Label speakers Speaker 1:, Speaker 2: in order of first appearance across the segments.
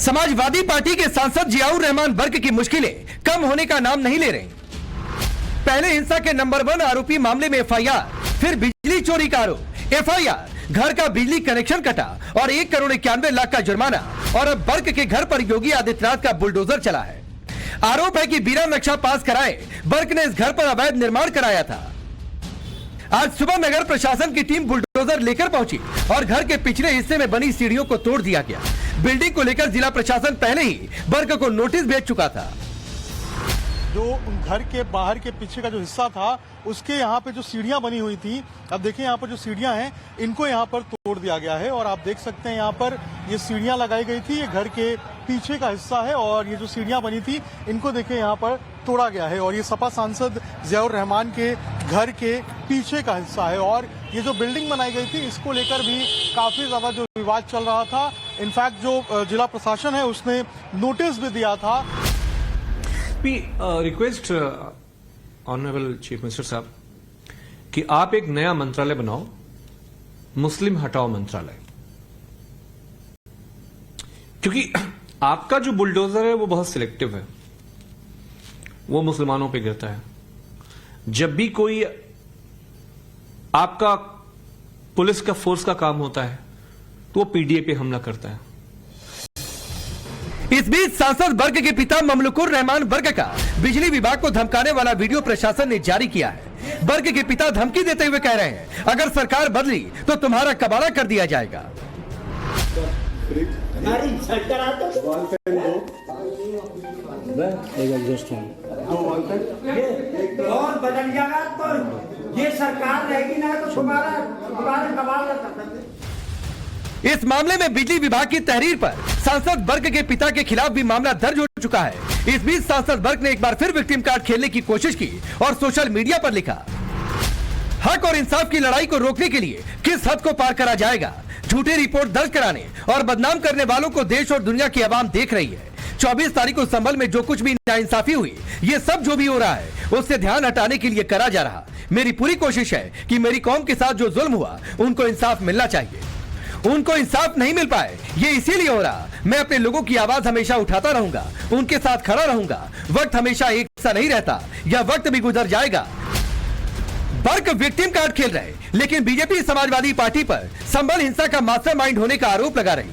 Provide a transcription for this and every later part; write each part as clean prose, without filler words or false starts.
Speaker 1: Samajwadi party के सांसद जियाउर रहमान बर्क की मुश्किलें कम होने का नाम नहीं ले रही। पहले हिंसा के नंबर 1 आरोपी मामले में एफआईआर, फिर बिजली चोरी का आरोप, एफआईआर, घर का बिजली कनेक्शन कटा और 1 करोड़ 91 लाख का जुर्माना, और अब बर्क के घर पर योगी आदित्यनाथ का बुलडोजर चला है। आरोप है कि बिना नक्शा पास कराए बर्क ने इस घर पर अवैध निर्माण कराया था। आज सुबह नगर प्रशासन की टीम बुलडोजर लेकर पहुंची और घर के पिछले हिस्से में बनी सीढ़ियों को तोड़ दिया गया। बिल्डिंग को लेकर जिला प्रशासन पहले ही बर्क को नोटिस भेज चुका था।
Speaker 2: जो घर के बाहर के पीछे का जो हिस्सा था उसके यहाँ पे जो सीढ़ियां बनी हुई थी, अब देखिए यहाँ पर जो सीढ़ियां हैं इनको यहाँ पर तोड़ दिया गया है। और आप देख सकते हैं यहाँ पर ये सीढ़ियां लगाई गई थी, ये घर के पीछे का हिस्सा है और ये जो सीढ़ियां बनी थी इनको देखिए यहाँ पर तोड़ा गया है। और ये सपा सांसद जियाउर रहमान के घर के पीछे का हिस्सा है। और ये जो बिल्डिंग बनाई गई थी इसको लेकर भी काफी ज्यादा जो विवाद चल रहा था। इनफैक्ट जो जिला प्रशासन है उसने नोटिस भी दिया था।
Speaker 3: रिक्वेस्ट ऑनरेबल चीफ मिनिस्टर साहब कि आप एक नया मंत्रालय बनाओ, मुस्लिम हटाओ मंत्रालय, क्योंकि आपका जो बुलडोजर है वो बहुत सिलेक्टिव है, वो मुसलमानों पे गिरता है। जब भी कोई आपका पुलिस का फोर्स का काम होता है तो वो पीडीए पे हमला करता है।
Speaker 1: इस बीच सांसद बर्क के पिता ममलुकुर रहमान बर्क का बिजली विभाग को धमकाने वाला वीडियो प्रशासन ने जारी किया है। बर्क के पिता धमकी देते हुए कह रहे हैं, अगर सरकार बदली तो तुम्हारा कबाड़ा कर दिया जाएगा।
Speaker 4: और बदल जाएगा तो ये सरकार रहेगी ना तो तुम्हारा कबाड़ा कर।
Speaker 1: इस मामले में बिजली विभाग की तहरीर पर सांसद बर्क के पिता के खिलाफ भी मामला दर्ज हो चुका है। इस बीच सांसद बर्क ने एक बार फिर विक्टिम कार्ड खेलने की कोशिश की और सोशल मीडिया पर लिखा, हक और इंसाफ की लड़ाई को रोकने के लिए किस हद को पार करा जाएगा। झूठी रिपोर्ट दर्ज कराने और बदनाम करने वालों को देश और दुनिया की आवाम देख रही है। 24 तारीख को संभल में जो कुछ भी नाइंसाफी हुई, ये सब जो भी हो रहा है उससे ध्यान हटाने के लिए करा जा रहा। मेरी पूरी कोशिश है कि मेरी कौम के साथ जो जुल्म हुआ उनको इंसाफ मिलना चाहिए। उनको इंसाफ नहीं मिल पाए ये इसीलिए हो रहा। मैं अपने लोगों की आवाज हमेशा उठाता रहूंगा, उनके साथ खड़ा रहूंगा। वक्त हमेशा एक सा नहीं रहता, यह वक्त भी गुजर जाएगा। बर्क विक्टिम कार्ड खेल रहे, लेकिन बीजेपी समाजवादी पार्टी पर संभल हिंसा का मास्टरमाइंड होने का आरोप लगा रही।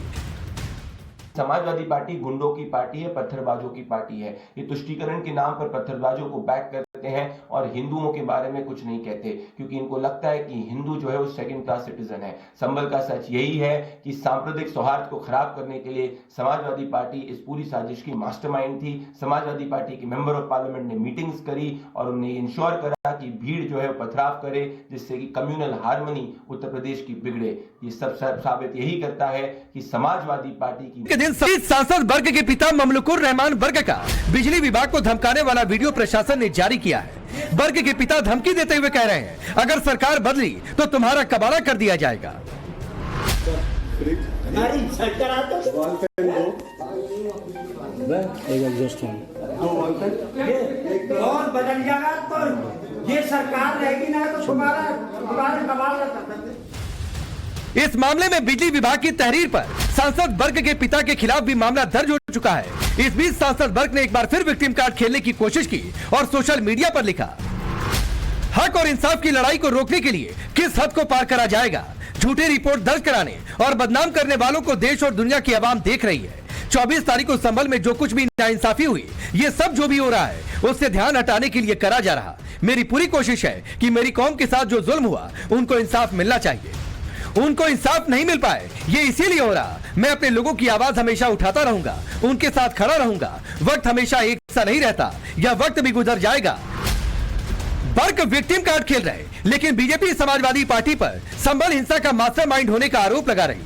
Speaker 5: समाजवादी पार्टी गुंडों की पार्टी है, पत्थरबाजों की पार्टी है। ये तुष्टीकरण के नाम पर पत्थरबाजों को बैक करते हैं और हिंदुओं के बारे में कुछ नहीं कहते, क्योंकि इनको लगता है कि हिंदू जो है वो सेकंड क्लास सिटीजन है। संभल का सच यही है कि सांप्रदायिक सौहार्द को खराब करने के लिए समाजवादी पार्टी इस पूरी साजिश की मास्टरमाइंड थी। समाजवादी पार्टी के मेंबर ऑफ पार्लियामेंट ने मीटिंग्स करी और उन्हें इंश्योर करा कि भीड़ जो है वो पथराव करे, जिससे कि कम्युनल हार्मनी उत्तर प्रदेश की बिगड़े। ये सब साबित यही करता है कि समाजवादी पार्टी की
Speaker 1: सांसद बर्क के पिता ममलुकुर रहमान बर्क का बिजली विभाग को धमकाने वाला वीडियो प्रशासन ने जारी किया है। बर्क के पिता धमकी देते हुए कह रहे हैं, अगर सरकार बदली तो तुम्हारा कबाड़ा कर दिया जाएगा।
Speaker 4: और बदल जाएगा तो ये सरकार रहेगी ना तो तुम्हारा कबाड़ा कर।
Speaker 1: इस मामले में बिजली विभाग की तहरीर पर सांसद बर्क के पिता के खिलाफ भी मामला दर्ज हो चुका है। इस बीच सांसद बर्क ने एक बार फिर विक्टिम कार्ड खेलने की कोशिश की और सोशल मीडिया पर लिखा, हक और इंसाफ की लड़ाई को रोकने के लिए किस हद को पार करा जाएगा। झूठी रिपोर्ट दर्ज कराने और बदनाम करने वालों को देश और दुनिया की आवाम देख रही है। 24 तारीख को संभल में जो कुछ भी नाइंसाफी हुई, ये सब जो भी हो रहा है उससे ध्यान हटाने के लिए करा जा रहा। मेरी पूरी कोशिश है कि मेरी कौम के साथ जो जुल्म हुआ उनको इंसाफ मिलना चाहिए। उनको इंसाफ नहीं मिल पाए ये इसीलिए हो रहा। मैं अपने लोगों की आवाज हमेशा उठाता रहूंगा, उनके साथ खड़ा रहूंगा। वक्त हमेशा एक सा नहीं रहता, यह वक्त भी गुजर जाएगा। बर्क विक्टिम कार्ड खेल रहे, लेकिन बीजेपी समाजवादी पार्टी पर संभल हिंसा का मास्टरमाइंड होने का आरोप लगा रही।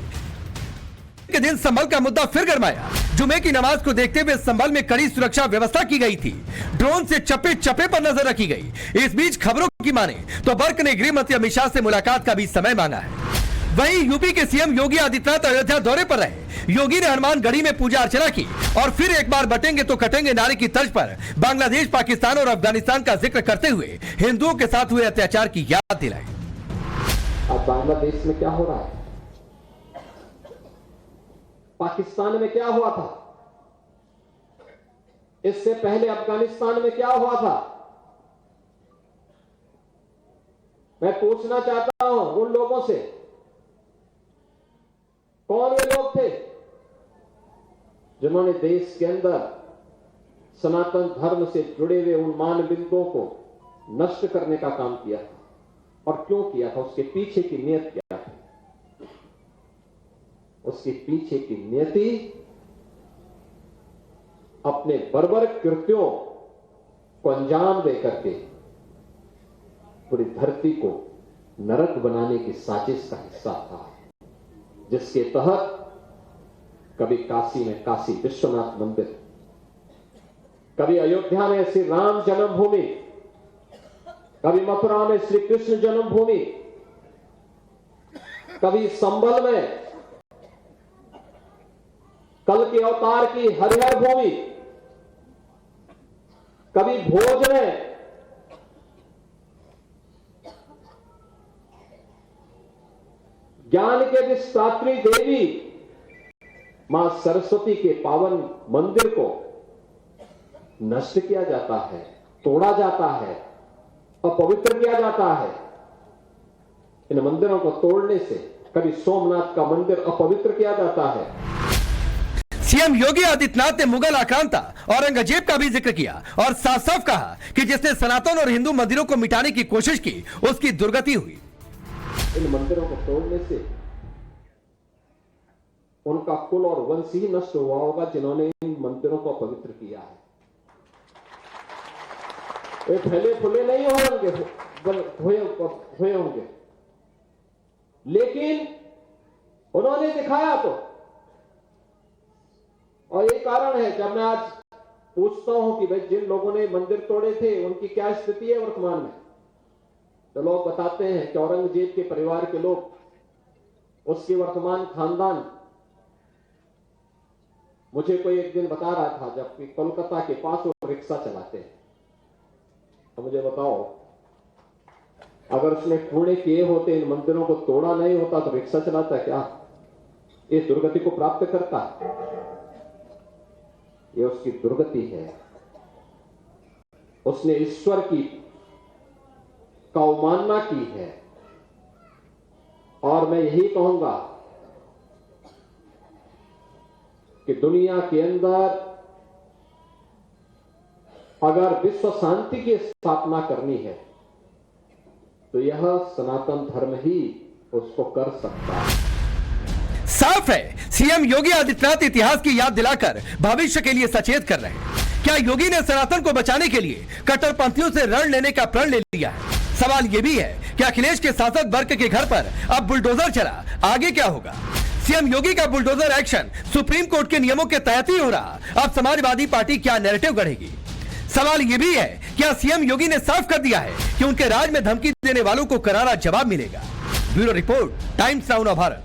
Speaker 1: के दिन संभल का मुद्दा फिर गरमाया। जुमे की नमाज को देखते हुए संभल में कड़ी सुरक्षा व्यवस्था की गई थी। ड्रोन से चप्पे चप्पे पर नजर रखी गई। इस बीच खबरों की माने तो बर्क ने गृह मंत्री अमित शाह से मुलाकात का भी समय मांगा है। वहीं यूपी के सीएम योगी आदित्यनाथ अयोध्या दौरे पर रहे। योगी ने हनुमान गढ़ी में पूजा अर्चना की और फिर एक बार बटेंगे तो कटेंगे नारे की तर्ज पर बांग्लादेश, पाकिस्तान और अफगानिस्तान का जिक्र करते हुए हिंदुओं के साथ हुए अत्याचार की याद दिलाई।
Speaker 6: अब बांग्लादेश में क्या हो रहा है, पाकिस्तान में क्या हुआ था, इससे पहले अफगानिस्तान में क्या हुआ था? मैं पूछना चाहता हूं उन लोगों से, कौन वे लोग थे जिन्होंने देश के अंदर सनातन धर्म से जुड़े हुए उन मान बिंदुओं को नष्ट करने का काम किया था? और क्यों किया था? उसके पीछे की नीयत क्या थी? उसके पीछे की नियति अपने बर्बर कृत्यों को अंजाम देकर के पूरी धरती को नरक बनाने की साजिश का हिस्सा था, जिसके तहत कभी काशी में काशी विश्वनाथ मंदिर, कभी अयोध्या में श्री राम जन्मभूमि, कभी मथुरा में श्री कृष्ण जन्मभूमि, कभी संभल में कल के अवतार की हरिहर भूमि, कभी भोज में ज्ञान के विस्तात्री देवी मां सरस्वती के पावन मंदिर को नष्ट किया जाता है, तोड़ा जाता है, अपवित्र किया जाता है। इन मंदिरों को तोड़ने से कभी सोमनाथ का मंदिर अपवित्र किया जाता है।
Speaker 1: सीएम योगी आदित्यनाथ ने मुगल आक्रांता औरंगजेब का भी जिक्र किया और साफ साफ कहा कि जिसने सनातन और हिंदू मंदिरों को मिटाने की कोशिश की उसकी दुर्गति हुई।
Speaker 6: इन मंदिरों को तोड़ने से उनका कुल और वंश ही नष्ट हुआ होगा जिन्होंने इन मंदिरों को पवित्र किया है। वे फैले फुले नहीं होंगे, लेकिन उन्होंने दिखाया तो। और ये कारण है, जब मैं आज पूछता हूं कि भाई जिन लोगों ने मंदिर तोड़े थे उनकी क्या स्थिति है वर्तमान में, तो लोग बताते हैं कि औरंगजेब के परिवार के लोग, उसके वर्तमान खानदान। मुझे कोई एक दिन बता रहा था, जबकि कोलकाता के पास वो रिक्शा चलाते हैं, तो मुझे बताओ अगर उसने टूणे किए होते, इन मंदिरों को तोड़ा नहीं होता, तो रिक्शा चलाता क्या? ये दुर्गति को प्राप्त करता? ये उसकी दुर्गति है। उसने ईश्वर की अवमानना की है। और मैं यही कहूंगा कि दुनिया के अंदर अगर विश्व शांति की स्थापना करनी है तो यह सनातन धर्म ही उसको कर सकता है।
Speaker 1: साफ है, सीएम योगी आदित्यनाथ इतिहास की याद दिलाकर भविष्य के लिए सचेत कर रहे हैं। क्या योगी ने सनातन को बचाने के लिए कट्टरपंथियों से रण लेने का प्रण ले लिया है? सवाल यह भी है कि अखिलेश के सांसद वर्ग के घर पर अब बुलडोजर चला, आगे क्या होगा? सीएम योगी का बुलडोजर एक्शन सुप्रीम कोर्ट के नियमों के तहत ही हो रहा। अब समाजवादी पार्टी क्या नैरेटिव गढ़ेगी? सवाल यह भी है, क्या सीएम योगी ने साफ कर दिया है कि उनके राज में धमकी देने वालों को करारा जवाब मिलेगा? Bureau report, times now Bharat.